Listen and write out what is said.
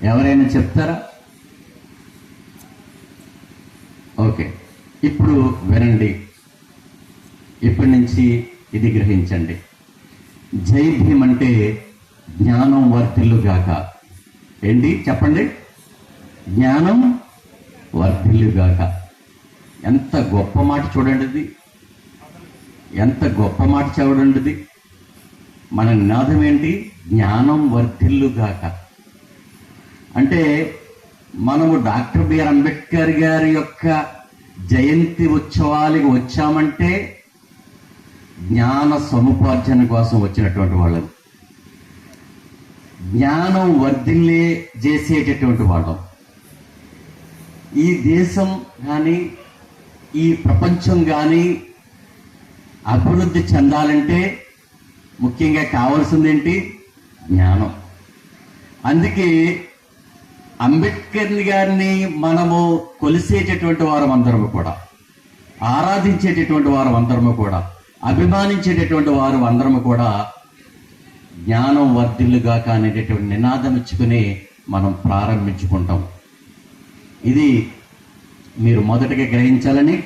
ఎవరైనా చెప్తారా? ఓకే, ఇప్పుడు వినండి, ఇప్పటి నుంచి ఇది గ్రహించండి. జై భీమ్ అంటే జ్ఞానం వర్ధిల్లుగాక. ఏంటి చెప్పండి? జ్ఞానం వర్ధిల్లుగాక. ఎంత గొప్ప మాట చూడండి ఇది, ఎంత గొప్ప మాట చూడండి ఇది. మన నినాదం ఏంటి? జ్ఞానం వర్ధిల్లుగాక. అంటే మనము డాక్టర్ బిఆర్ అంబేద్కర్ గారి యొక్క జయంతి ఉత్సవాలకు వచ్చామంటే జ్ఞాన సముపార్జన కోసం వచ్చినటువంటి వాళ్ళం, జ్ఞానం వర్ధిల్లే చేసేటటువంటి వాళ్ళం. ఈ దేశం కానీ ఈ ప్రపంచం కానీ అభివృద్ధి చెందాలంటే ముఖ్యంగా కావాల్సింది ఏంటి? జ్ఞానం. అందుకే అంబేద్కర్ గారిని మనము కొలిసేటటువంటి వారం అందరము కూడా, ఆరాధించేటటువంటి వారం అందరము కూడా, అభిమానించేటటువంటి వారు అందరము కూడా జ్ఞానం వర్ధిల్లుగాక అనేటటువంటి నినాదం ఇచ్చుకుని మనం ప్రారంభించుకుంటాం. ఇది మీరు మొదటగా గ్రహించాలని